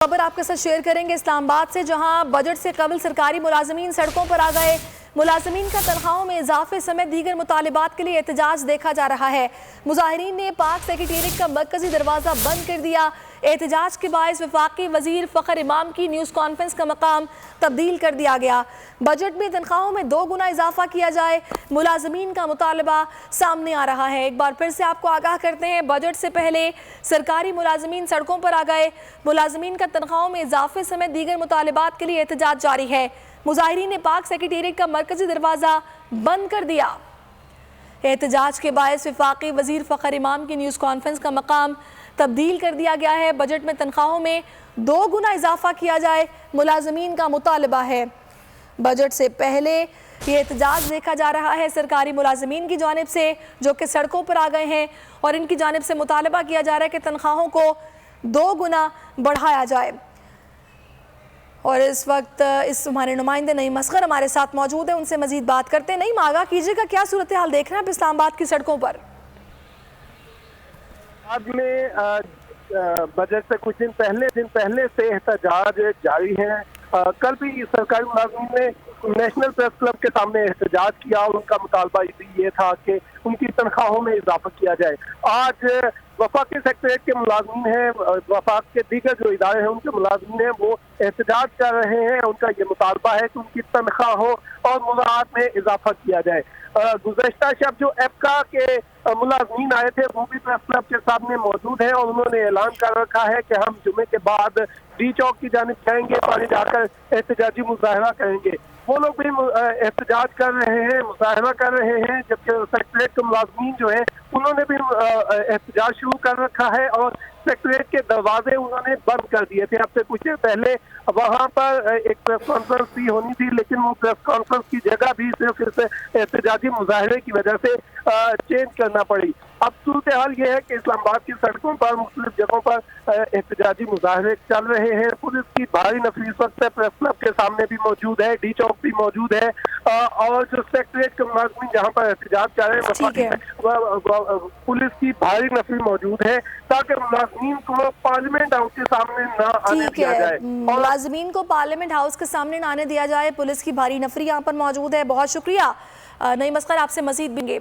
خبر آپ کے ساتھ شیئر کریں گے اسلام آباد سے، جہاں بجٹ سے قبل سرکاری ملازمین سڑکوں پر آ گئے۔ ملازمین کا تنخواہوں میں اضافے سمیت دیگر مطالبات کے لیے احتجاج دیکھا جا رہا ہے۔ مظاہرین نے پاک سیکریٹریٹ کا مرکزی دروازہ بند کر دیا۔ احتجاج کے باعث وفاقی وزیر فخر امام کی نیوز کانفرنس کا مقام تبدیل کر دیا گیا۔ بجٹ میں تنخواہوں میں 2 گنا اضافہ کیا جائے، ملازمین کا مطالبہ سامنے آ رہا ہے۔ ایک بار پھر سے آپ کو آگاہ کرتے ہیں، بجٹ سے پہلے سرکاری ملازمین سڑکوں پر آ گئے۔ ملازمین کا تنخواہوں میں اضافے سمیت دیگر مطالبات کے لیے احتجاج جاری ہے۔ مظاہرین نے پاک سیکریٹریٹ کا مرکزی دروازہ بند کر دیا۔ احتجاج کے باعث وفاقی وزیر فخر امام کی نیوز کانفرنس کا مقام تبدیل کر دیا گیا ہے۔ بجٹ میں تنخواہوں میں 2 گنا اضافہ کیا جائے، ملازمین کا مطالبہ ہے۔ بجٹ سے پہلے یہ احتجاج دیکھا جا رہا ہے سرکاری ملازمین کی جانب سے، جو کہ سڑکوں پر آ گئے ہیں، اور ان کی جانب سے مطالبہ کیا جا رہا ہے کہ تنخواہوں کو 2 گنا بڑھایا جائے۔ اور اس وقت ہمارے نمائندے نعیم اصغر ہمارے ساتھ موجود ہیں، ان سے مزید بات کرتے ہیں۔ نعیم، آگاہ کیجیے گا، کیا صورتحال دیکھ رہے ہیں آپ اسلام آباد کی سڑکوں پر؟ آج میں بجٹ سے کچھ دن پہلے سے احتجاج جاری ہے۔ کل بھی سرکاری ملازمین نے نیشنل پریس کلب کے سامنے احتجاج کیا، اور ان کا مطالبہ یہ تھا کہ ان کی تنخواہوں میں اضافہ کیا جائے۔ آج وفاقی سیکریٹریٹ کے ملازمین ہیں، وفاق کے دیگر جو ادارے ہیں ان کے ملازمین ہیں، وہ احتجاج کر رہے ہیں۔ ان کا یہ مطالبہ ہے کہ ان کی تنخواہوں اور مراعات میں اضافہ کیا جائے۔ گزشتہ شب جو ایپکا کے ملازمین آئے تھے، وہ بھی پریس کلب کے سامنے موجود ہیں، اور انہوں نے اعلان کر رکھا ہے کہ ہم جمعے کے بعد ڈی چوک کی جانب جائیں گے، اور جا کر احتجاجی مظاہرہ کریں گے۔ وہ لوگ بھی احتجاج کر رہے ہیں، مظاہرہ کر رہے ہیں، جبکہ سیکریٹریٹ کے ملازمین جو ہیں انہوں نے بھی احتجاج شروع کر رکھا ہے، اور سیکریٹریٹ کے دروازے انہوں نے بند کر دیے تھے۔ اب سے کچھ دیر پہلے وہاں پر ایک پریس کانفرنس بھی ہونی تھی، لیکن وہ پریس کانفرنس کی جگہ بھی صرف احتجاجی مظاہرے کی وجہ سے چینج کرنا پڑی۔ اب صورتحال یہ ہے کہ اسلام آباد کی سڑکوں پر مختلف جگہوں پر احتجاجی مظاہرے چل رہے ہیں۔ پولیس کی بھاری نفری اس وقت پریس کلب کے سامنے بھی موجود ہے، ڈی چوک بھی موجود ہے، اور جو سیکریٹریٹ کے ملازمین جہاں پر احتجاج کر رہے ہیں پولیس کی بھاری نفری موجود ہے، تاکہ ملازمین کو پارلیمنٹ ہاؤس کے سامنے نہ آنے دیا جائے۔ ملازمین کو پارلیمنٹ ہاؤس کے سامنے نہ آنے دیا جائے، پولیس کی بھاری نفری یہاں پر موجود ہے۔ بہت شکریہ نعیم اصغر، آپ سے مزید بنگے۔